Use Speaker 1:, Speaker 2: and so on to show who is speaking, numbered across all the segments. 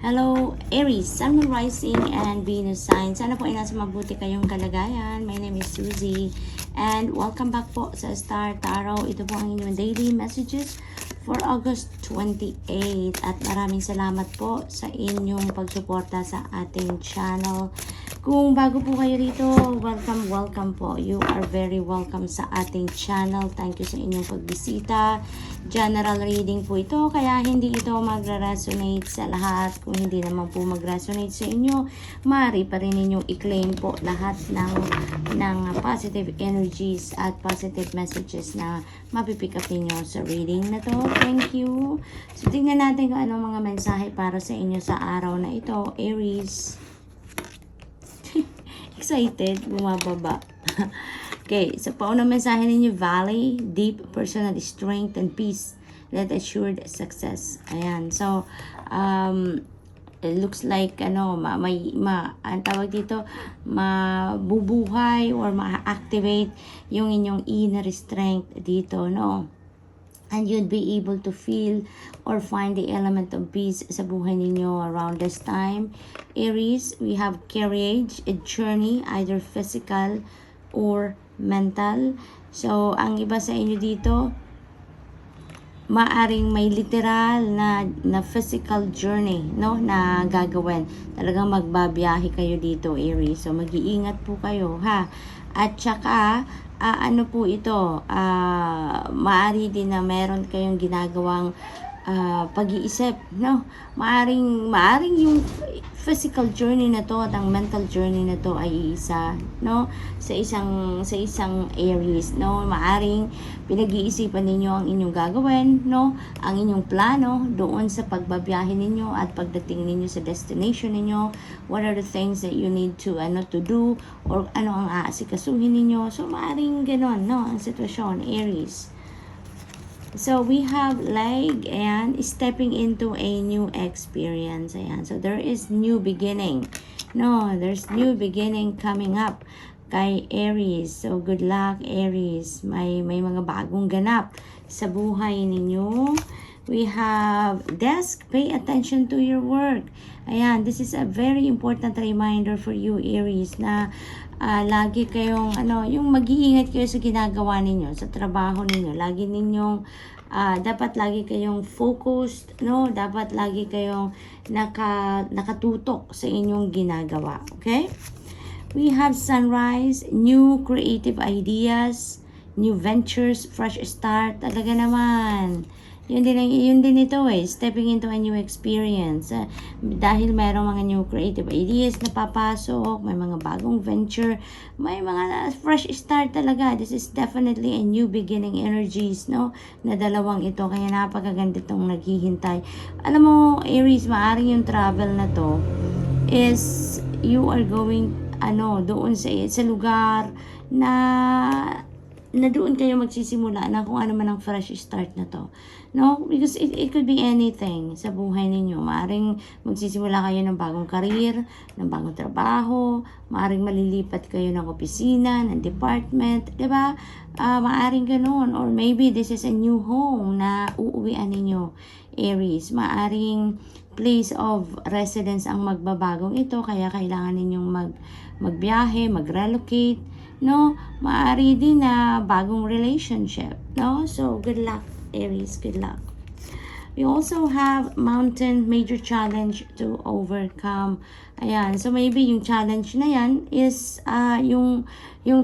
Speaker 1: Hello, Aries, Sun, Moon, Rising, and Venus sign. Sana po ay nasa mabuti kayong kalagayan. My name is Suzy, and welcome back po sa Star Tarot. Ito po ang inyong daily messages for August 28. At maraming salamat po sa inyong pagsuporta sa ating channel. Kung bago po kayo rito, welcome po. You are very welcome sa ating channel. Thank you sa inyong pagbisita. General reading po ito, kaya hindi ito magre-resonate sa lahat. Kung hindi naman po mag-resonate sa inyo, maaari pa rin ninyong i-claim po lahat ng positive energies at positive messages na mapipick up ninyo sa reading na to. Thank you. So, tingnan natin kung anong mga mensahe para sa inyo sa araw na ito, Aries. Excited, bumababa. Okay, so paunang mensahe ninyo, Valley, deep personal strength and peace that assured success. Ayan, so it looks like ang tawag dito, mabubuhay or ma-activate yung inyong inner strength dito, no? And you'd be able to feel or find the element of peace sa buhay ninyo around this time. Aries, we have courage, a journey, either physical or mental. So, ang iba sa inyo dito, maaring may literal na physical journey, no, na gagawin. Talagang magbabiyahe kayo dito, Aries. So, mag-iingat po kayo, ha? At saka, ano po ito, maaari din na meron kayong ginagawang pag-iisip, no? Maaring yung physical journey na to at ang mental journey na to ay isa, no? Sa isang Aries, no? Maaring pinag-iisipan ninyo ang inyong gagawin, no? Ang inyong plano doon sa pagbabiyahe ninyo at pagdating ninyo sa destination ninyo. What are the things that you need to do, or ano ang aasikasuhin ninyo? So maaring ganon, no? Ang sitwasyon, Aries. So, we have leg and stepping into a new experience. Ayan. So, there is new beginning. No, there's new beginning coming up kay Aries. So, good luck, Aries. May mga bagong ganap sa buhay ninyo. We have desk. Pay attention to your work. Ayan. This is a very important reminder for you, Aries, na lagi kayong yung mag-iingat kayo sa ginagawa ninyo, sa trabaho ninyo. Lagi ninyong dapat lagi kayong focused, no? Dapat lagi kayong nakatutok sa inyong ginagawa, okay? We have sunrise, new creative ideas, new ventures, fresh start. Talaga naman. Yun din ito stepping into a new experience. Dahil mayroong mga new creative ideas na papasok, may mga bagong venture, may mga fresh start talaga. This is definitely a new beginning energies, no? Na dalawang ito, kaya napakaganda itong naghihintay. Alam mo, Aries, maaring yung travel na to is you are going doon sa lugar na doon kayo magsisimula na kung ano man ang fresh start na to. No? Because it could be anything sa buhay ninyo. Maaring magsisimula kayo ng bagong career, ng bagong trabaho, maaring malilipat kayo ng opisina, ng department, diba? Maaring ganun. Or maybe this is a new home na uuwian ninyo, Aries. Maaring place of residence ang magbabagong ito, kaya kailangan ninyong magbiyahe, mag-relocate, no? Maaari din na bagong relationship, no? So, good luck, Aries. Good luck. We also have mountain, major challenge to overcome. Ayan. So, maybe yung challenge na yan is yung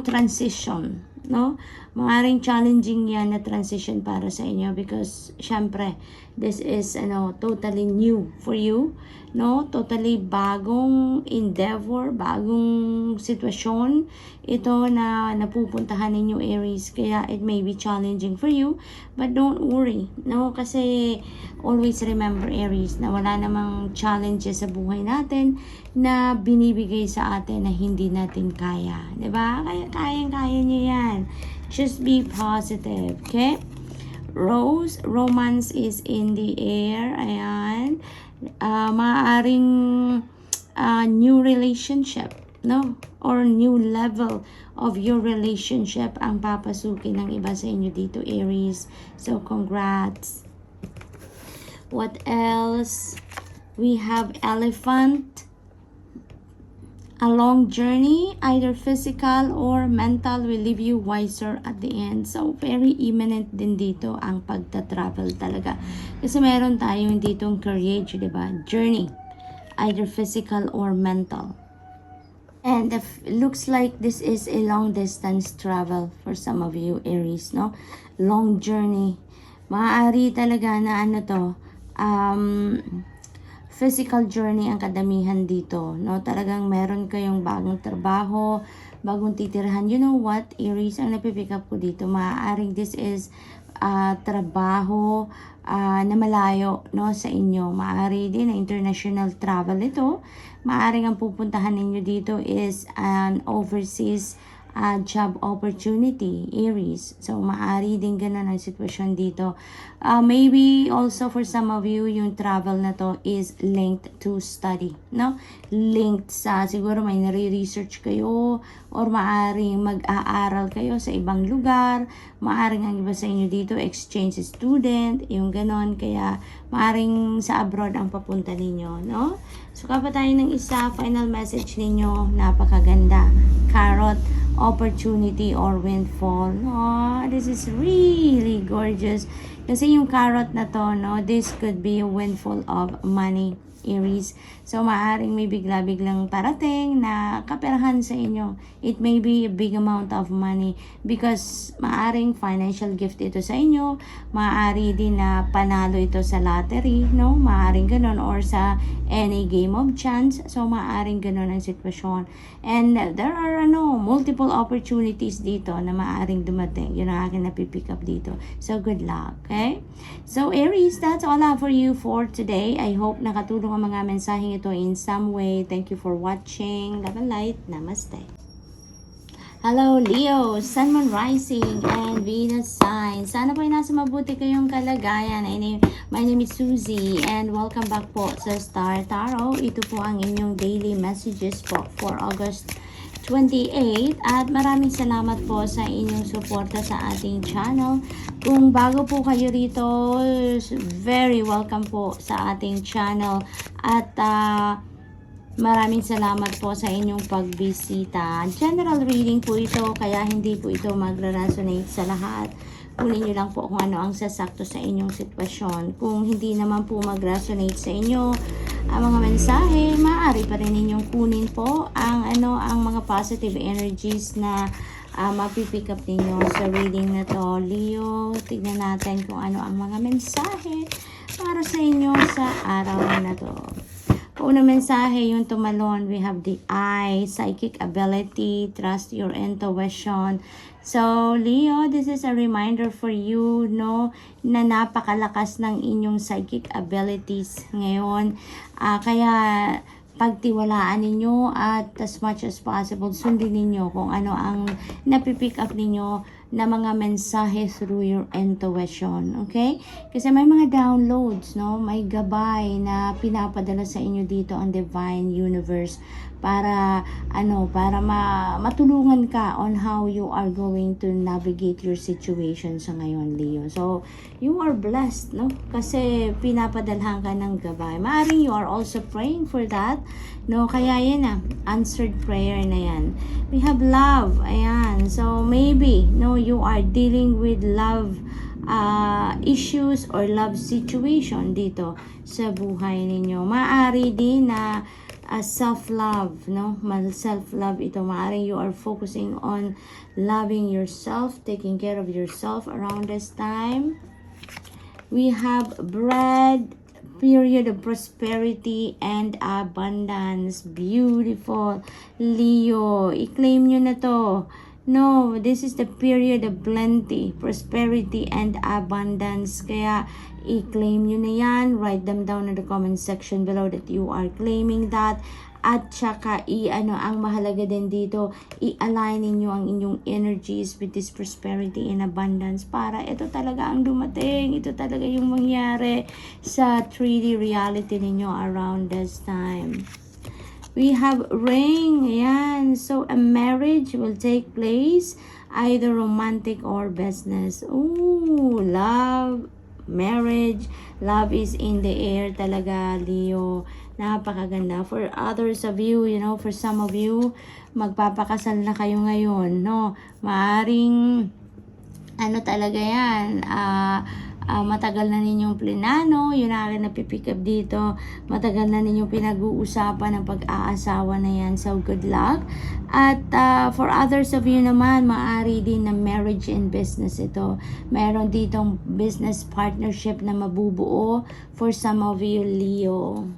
Speaker 1: transition, no? Maaring challenging yan na transition para sa inyo because, syempre, this is, totally new for you, no? Totally bagong endeavor, bagong sitwasyon ito na napupuntahan ninyo, Aries. Kaya it may be challenging for you, but don't worry, no? Kasi always remember, Aries, na wala namang challenges sa buhay natin na binibigay sa atin na hindi natin kaya, diba? Kaya niyo yan. Just be positive, okay? Rose, romance is in the air. Ayan. Maaring new relationship, no? Or new level of your relationship ang papasukin ng iba sa inyo dito, Aries. So, congrats. What else? We have elephant. A long journey, either physical or mental, will leave you wiser at the end. So, very imminent din dito ang pagta-travel talaga. Kasi meron tayong ditong courage, di ba? Journey, either physical or mental. And looks like this is a long distance travel for some of you, Aries, no? Long journey. Maaari talaga na ano to, physical journey ang kadamihan dito, no? Talagang meron kayong bagong trabaho, bagong titirahan. You know what, Aries, ang napipick up ko dito, maaaring this is trabaho na malayo, no, sa inyo. Maaari din na international travel ito. Maaring ang pupuntahan ninyo dito is an overseas job opportunity, Aries. So, maaari din ganun ang sitwasyon dito. Maybe also for some of you, yung travel na to is linked to study, no? Linked sa, siguro may nare-research kayo or maaring mag-aaral kayo sa ibang lugar. Maaring ang iba sa inyo dito, exchange student, yung ganon. Kaya, maaring sa abroad ang papunta ninyo, no? So, kapag tayo ng isa, final message ninyo, napakaganda. Carrot, opportunity or windfall. Oh, this is really gorgeous. Kasi yung carrot na to, no, this could be a windfall of money, Aries. So, maaring may bigla-biglang parating na kaperahan sa inyo. It may be a big amount of money because maaring financial gift ito sa inyo. Maaari din na panalo ito sa lottery, no? Maaring ganun or sa any game of chance. So, maaring ganun ang sitwasyon. And there are multiple opportunities dito na maaring dumating. Yun ang akin napipick up dito. So, good luck, okay? So, Aries, that's all I have for you for today. I hope nakatulong ang mga mensaheng ito in some way. Thank you for watching. Love and light. Namaste. Hello, Leo, Sun, Moon, Rising, and Venus sign. Sana po ay nasa mabuti kayong kalagayan. My name is Susie, and welcome back po sa Star Tarot. Ito po ang inyong daily messages po for August 28. At maraming salamat po sa inyong suporta sa ating channel. Kung bago po kayo rito, very welcome po sa ating channel. At maraming salamat po sa inyong pagbisita. General reading po ito, kaya hindi po ito magre-resonate sa lahat. Kunin nyo lang po kung ano ang sasakto sa inyong sitwasyon. Kung hindi naman po mag-resonate sa inyo ang mga mensahe, maaari pa rin ninyong kunin po ang mga positive energies na mapipick up ninyo sa reading na to. Leo, tignan natin kung ano ang mga mensahe para sa inyo sa araw na to. Unang mensahe, yung tumalon, we have the eye, psychic ability, trust your intuition. So, Leo, this is a reminder for you, no, na napakalakas ng inyong psychic abilities ngayon. Kaya, pagtiwalaan ninyo at as much as possible, sundin ninyo kung ano ang napipick up ninyo na mga mensahe through your intuition, okay? Kasi may mga downloads, no? May gabay na pinapadala sa inyo dito ang divine universe para matulungan ka on how you are going to navigate your situation sa ngayon, Leo. So, you are blessed, no? Kasi pinapadalhan ka ng gabay. Maaring you are also praying for that, no? Kaya yan answered prayer na yan. We have love, ayan. So, maybe, no, you are dealing with love issues or love situation dito sa buhay ninyo. Maaari din na self-love, no? Self-love ito. Maaari you are focusing on loving yourself, taking care of yourself around this time. We have bread, period of prosperity and abundance. Beautiful. Leo, i-claim nyo na to. No, this is the period of plenty, prosperity, and abundance. Kaya, i-claim nyo na yan. Write them down in the comment section below that you are claiming that. At saka, ang mahalaga din dito, i-align ninyo ang inyong energies with this prosperity and abundance para ito talaga ang dumating. Ito talaga yung mangyari sa 3D reality ninyo around this time. We have ring. Ayan. So, a marriage will take place, either romantic or business. Ooh, love marriage. Love is in the air talaga, Leo. Napakaganda. For others of you, for some of you, magpapakasal na kayo ngayon, no? Maaring talaga yan, matagal na ninyong plinano, yun na akin napipick up dito, matagal na ninyong pinag-uusapan ng pag-aasawa na yan, so good luck. At for others of you naman, maaari din na marriage and business ito. Meron ditong business partnership na mabubuo for some of you, Leo.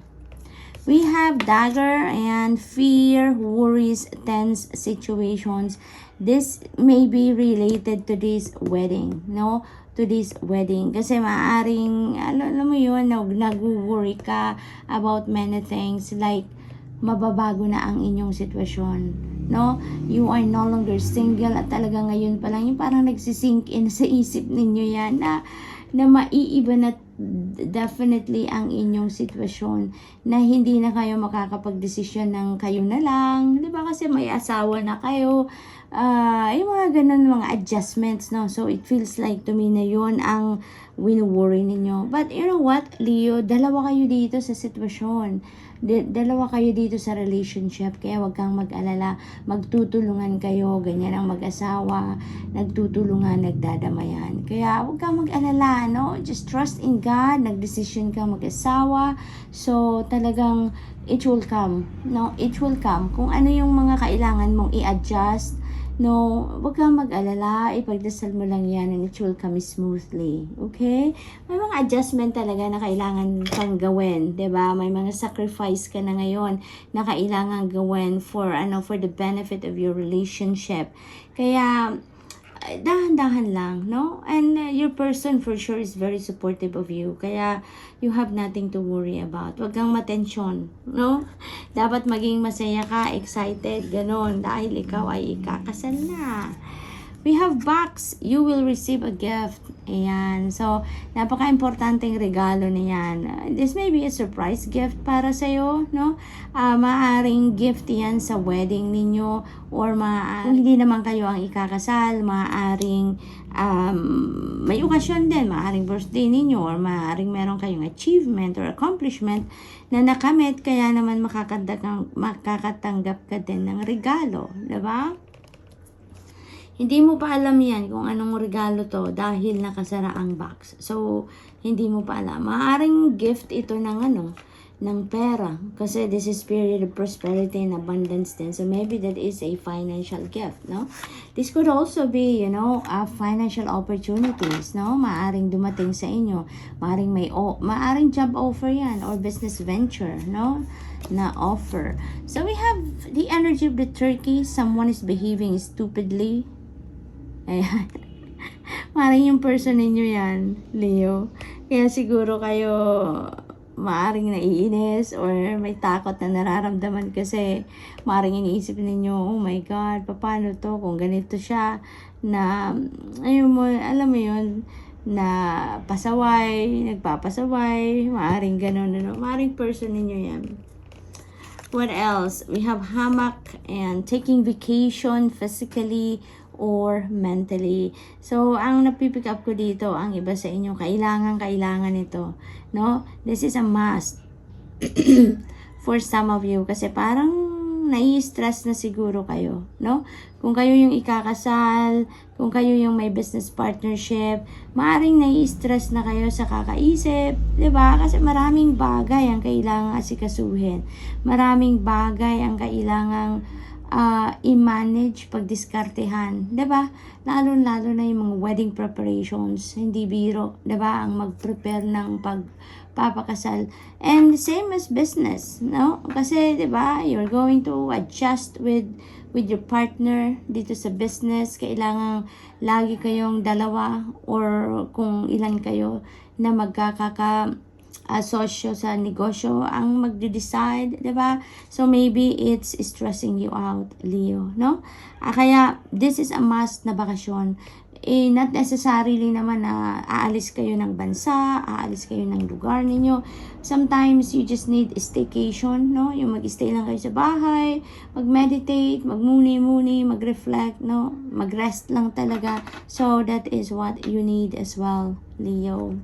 Speaker 1: We have dagger and fear, worries, tense situations. This may be related to this wedding, no? To this wedding. Kasi maaring, alam mo yun, nag-worry ka about many things, like mababago na ang inyong sitwasyon, no? You are no longer single at talaga ngayon pa lang, yung parang nagsisink in sa isip ninyo yan na maiiba na definitely ang inyong sitwasyon, na hindi na kayo makakapag-desisyon ng kayo na lang, di ba? Kasi may asawa na kayo, yung mga ganun, mga adjustments, no? So it feels like to me na yun ang wino-worry ninyo. But you know what, Leo, dalawa kayo dito sa sitwasyon. Dalawa kayo dito sa relationship, kaya wag kang mag-alala, magtutulungan kayo, ganyan ang mag-asawa, nagtutulungan, nagdadamayan. Kaya wag kang mag-alala, no? Just trust in God, nagdesisyon kang mag-asawa, so talagang it will come, no? It will come. Kung ano yung mga kailangan mong i-adjust, no, wag kang mag-alala, ipagdasal mo lang yan and it will come smoothly, okay? May mga adjustment talaga na kailangan kang gawin, 'di ba? May mga sacrifice ka na ngayon na kailangan gawin for the benefit of your relationship. Kaya dahan-dahan lang, no? And your person for sure is very supportive of you. Kaya you have nothing to worry about. Huwag kang matensyon, no? Dapat maging masaya ka, excited, ganon, dahil ikaw ay ikakasal na. We have box. You will receive a gift. Ayan. So, napaka-importanteng regalo na yan. This may be a surprise gift para sa'yo, no? Maaring gift yan sa wedding ninyo, or kung hindi naman kayo ang ikakasal, maaring may okasyon din, maaring birthday ninyo, or maaring meron kayong achievement or accomplishment na nakamit, kaya naman makakatanggap ka din ng regalo, diba? Hindi mo pa alam yan kung anong regalo to dahil nakasara ang box. So, hindi mo pa alam. Maaring gift ito ng pera. Kasi this is period of prosperity and abundance din. So, maybe that is a financial gift, no? This could also be, financial opportunities, no? Maaring dumating sa inyo. Maaring job offer yan or business venture, no? Na offer. So, we have the energy of the turkey. Someone is behaving stupidly. Ayan. Maring yung person ninyo yan, Leo. Kaya siguro kayo maaring naiinis or may takot na nararamdaman kasi maring iniisip ninyo, oh my God, paano to kung ganito siya na, alam mo yun, na nagpapasaway, maaring ganun, maring person ninyo yan. What else? We have hammock and taking vacation physically or mentally. So, ang napipick up ko dito, ang iba sa inyo, kailangan ito, no? This is a must for some of you, kasi parang nai-stress na siguro kayo, no? Kung kayo yung ikakasal, kung kayo yung may business partnership, maaring nai-stress na kayo sa kakaisip, 'di ba? Kasi maraming bagay ang kailangang asikasuhin. Maraming bagay ang kailangang i-manage, pagdiskartehan, 'di ba? Lalo na yung mga wedding preparations, hindi biro, 'di ba? Ang mag-prepare ng pagpapakasal. And same as business, no? Kasi 'di ba, you're going to adjust with your partner dito sa business. Kailangan lagi kayong dalawa or kung ilan kayo na sosyo sa negosyo ang magde-decide, 'di ba? So maybe it's stressing you out, Leo, no? Kaya this is a must na bakasyon. Not necessarily naman na aalis kayo ng bansa, aalis kayo ng lugar ninyo. Sometimes you just need a staycation, no? Yung mag-stay lang kayo sa bahay, mag-meditate, magmuni-muni, mag-reflect, no? Mag-rest lang talaga. So that is what you need as well, Leo.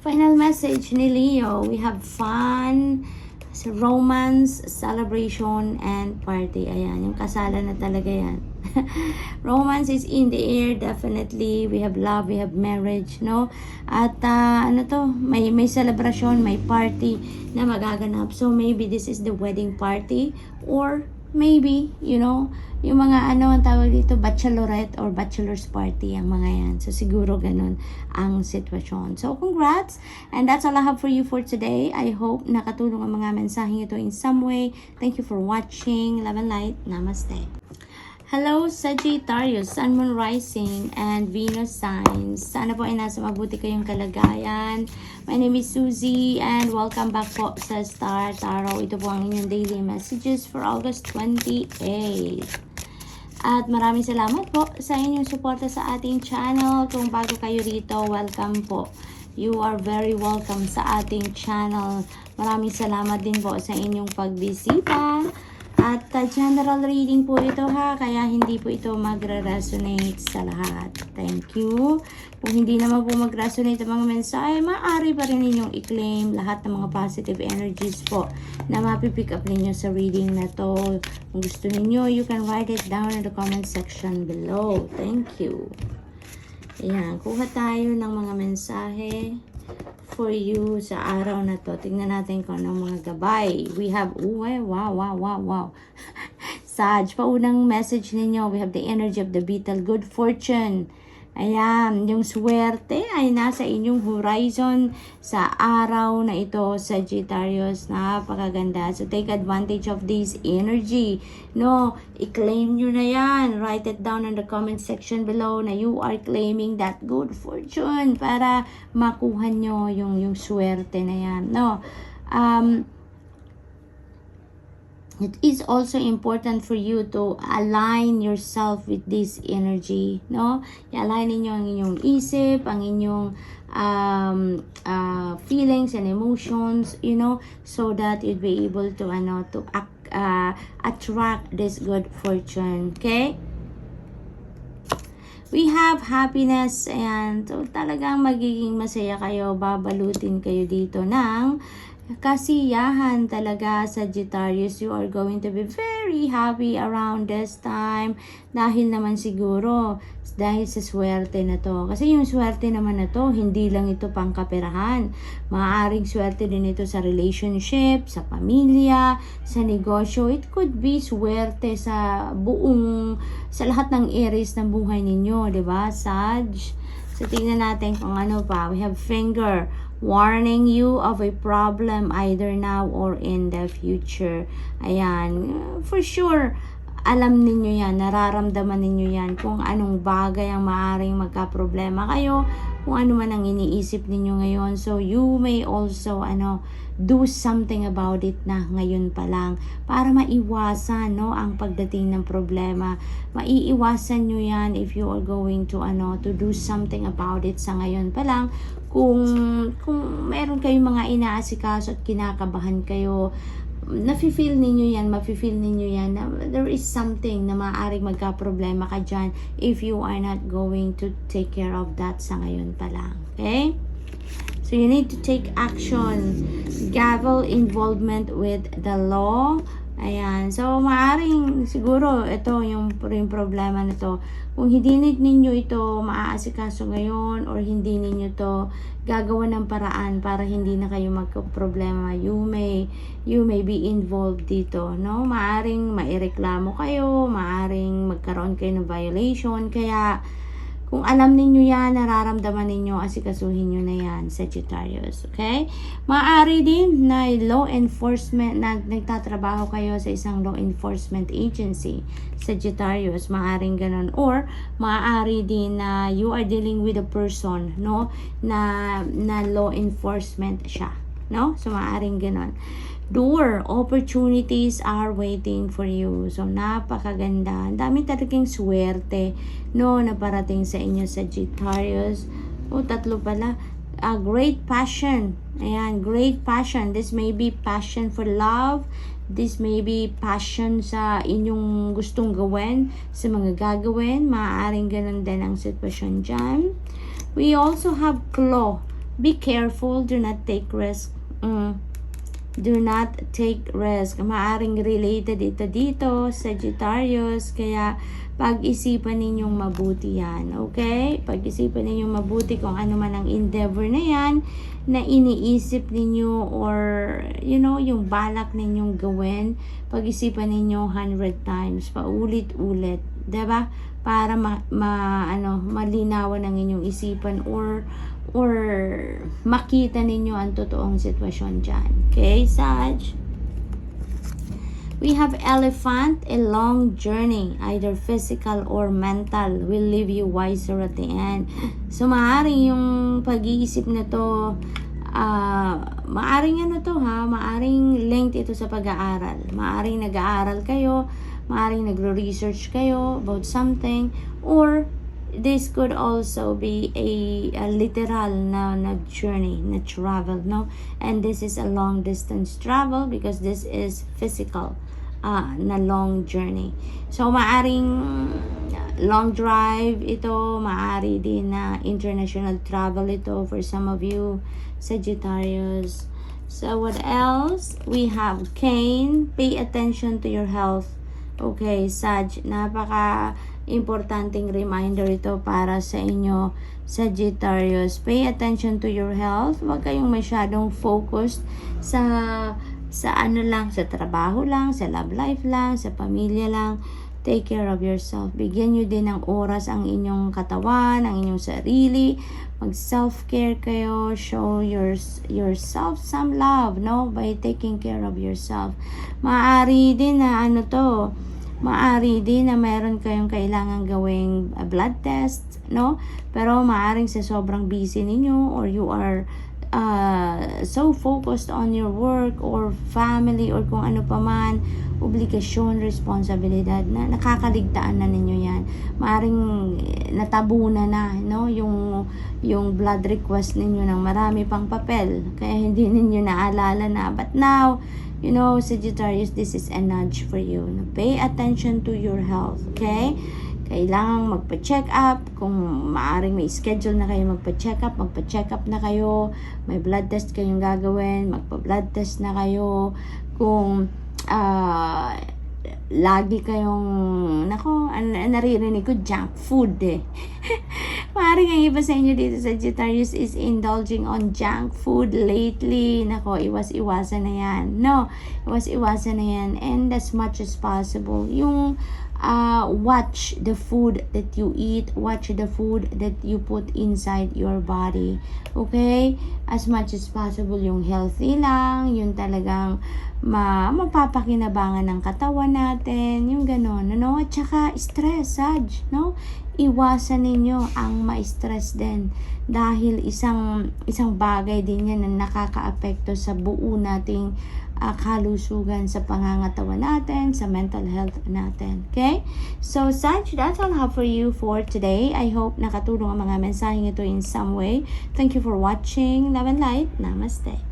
Speaker 1: Final message ni Leo, we have fun, romance, celebration, and party. Ayan, yung kasalan na talaga yan. Romance is in the air, definitely. We have love, we have marriage, no? At ano to, may celebration, may party na magaganap. So maybe this is the wedding party, or maybe, you know, yung mga ano ang tawag dito, bachelorette or bachelor's party, ang mga yan. So siguro ganun ang sitwasyon. So congrats, and that's all I have for you for today. I hope nakatulong ang mga mensaheng ito in some way. Thank you for watching. Love and light. Namaste. Hello, Sagittarius, Sun, Moon, Rising, and Venus signs. Sana po ay nasa mabuti kayong kalagayan. My name is Suzy, and welcome back po sa Star Tarot. Ito po ang inyong daily messages for August 28. At maraming salamat po sa inyong suporta sa ating channel. Kung bago kayo rito, welcome po. You are very welcome sa ating channel. Maraming salamat din po sa inyong pagbisita. At general reading po ito ha, kaya hindi po ito magre-resonate sa lahat. Thank you. Kung hindi naman po mag-resonate ang mga mensahe, maaari pa rin ninyong i-claim lahat ng mga positive energies po na mapipick up ninyo sa reading na to. Kung gusto ninyo, you can write it down in the comment section below. Thank you. Ayan, kuha tayo ng mga mensahe for you sa araw na to. Tingnan natin kung anong mga gabay. We have, wow. Sag, paunang message ninyo. We have the energy of the beetle, good fortune. Ayan, yung swerte ay nasa inyong horizon sa araw na ito, Sagittarius. Napakaganda. So, take advantage of this energy. No, i-claim nyo na yan. Write it down in the comment section below na you are claiming that good fortune para makuha nyo yung swerte na yan. No, it is also important for you to align yourself with this energy, no? I-align ninyo ang inyong isip, ang inyong feelings and emotions, you know, so that you'd be able to attract this good fortune, okay? We have happiness, and so talagang magiging masaya kayo, babalutin kayo dito ng kasiyahan talaga, Sagittarius. You are going to be very happy around this time dahil naman siguro dahil sa swerte na to. Kasi yung swerte naman na to, hindi lang ito pang kaperahan. Maaaring swerte din ito sa relationship, sa pamilya, sa negosyo. It could be swerte sa sa lahat ng areas ng buhay ninyo, di ba, Sag? So tingnan natin kung ano pa. We have finger, warning you of a problem either now or in the future. Ayan, for sure, alam ninyo yan, nararamdaman ninyo yan kung anong bagay ang maaaring magka-problema kayo, kung ano man ang iniisip ninyo ngayon. So, you may also, do something about it na ngayon pa lang para maiwasan, no, ang pagdating ng problema. Maiiwasan nyo yan if you are going to, to do something about it sa ngayon pa lang. Kung meron kayong mga inaasikaso at kinakabahan kayo, nafe-feel ninyo yan, mafe-feel ninyo yan na there is something na maaaring magka-problema ka dyan if you are not going to take care of that sa ngayon pa lang. Okay? So, you need to take action. Gavel involvement with the law. Ayan. So, maaaring siguro ito yung problema na to. Kung hindi ninyo ito maaasikaso ngayon or hindi ninyo to gagawa ng paraan para hindi na kayo magka-problema, you may be involved dito, no? Maaaring maireklamo kayo, maaaring magkaroon kayo ng violation, kaya kung alam ninyo yan, nararamdaman ninyo, asikasuhin nyo na yan, Sagittarius. Okay? Maaari din na law enforcement, na nagtatrabaho kayo sa isang law enforcement agency, Sagittarius. Maaaring ganun. Or, maaari din na you are dealing with a person, no? Na law enforcement siya. No? So, maaaring ganun. Door, opportunities are waiting for you. So, napakaganda. Ang dami talagang swerte, no, na parating sa inyo, Sagittarius. Tatlo pala. Great passion. Ayan, great passion. This may be passion for love. This may be passion sa inyong gustong gawin, sa mga gagawin. Maaaring ganun din ang sitwasyon dyan. We also have claw. Be careful, do not take risk. Do not take risk. Maaring related ito dito, Sagittarius, kaya pag-isipan ninyong mabuti yan, okay? Pag-isipan ninyong mabuti kung ano man ang endeavor na yan, na iniisip ninyo or, you know, yung balak ninyong gawin, pag-isipan ninyo 100 times, paulit-ulit, diba? Para malinawan ang inyong isipan or makita ninyo ang totoong sitwasyon dyan. Okay, Sag? We have Elephant, a long journey, either physical or mental, will leave you wiser at the end. So, maaaring yung pag-iisip na to, maaring maaring linked ito sa pag-aaral. Maaring nag-aaral kayo, maaring nagro-research kayo about something, or this could also be a literal na journey, na travel, no? And this is a long distance travel because this is physical na long journey. So, maaring long drive ito, maari din na international travel ito for some of you, Sagittarius. So, what else? We have Cain. Pay attention to your health. Okay, Sag, napaka-importanting reminder ito para sa inyo, Sagittarius. Pay attention to your health. Huwag kayong masyadong focused sa sa trabaho lang, sa love life lang, sa pamilya lang. Take care of yourself. Bigyan nyo din ng oras ang inyong katawan, ang inyong sarili. Mag self-care kayo. Show yourself some love, no? By taking care of yourself. Maaari din na maaari din na meron kayong kailangan gawing blood test, no? Pero maaring sa sobrang busy ninyo or you are so focused on your work or family or kung ano pa man, obligasyon, responsibilidad na nakakaligtaan na ninyo yan. Maaring natabunan na, no? Yung blood request ninyo ng marami pang papel, kaya hindi ninyo naalala na. But now, you know, Sagittarius, this is a nudge for you. Pay attention to your health, okay? Kailangang magpa-check up. Kung maaring may schedule na kayo magpa-check up na kayo. May blood test kayong gagawin, magpa-blood test na kayo. Kung lagi kayong naririnig ko junk food maaaring ang iba sa inyo dito sa Sagittarius is indulging on junk food lately. Iwas-iwasan na yan, no? Iwas-iwasan na yan, and as much as possible yung watch the food that you eat, watch the food that you put inside your body, okay? As much as possible yung healthy lang, yung talagang mapapakinabangan ng katawan natin, yung ganon, no? At saka stress, Sag, no? Iwasan ninyo ang ma-stress din dahil isang bagay din yan na nakakaapekto sa buo nating kalusugan sa pangangatawan natin, sa mental health natin. Okay? So, Sag, that's all I have for you for today. I hope nakatulong ang mga mensaheng ito in some way. Thank you for watching. Love and light. Namaste.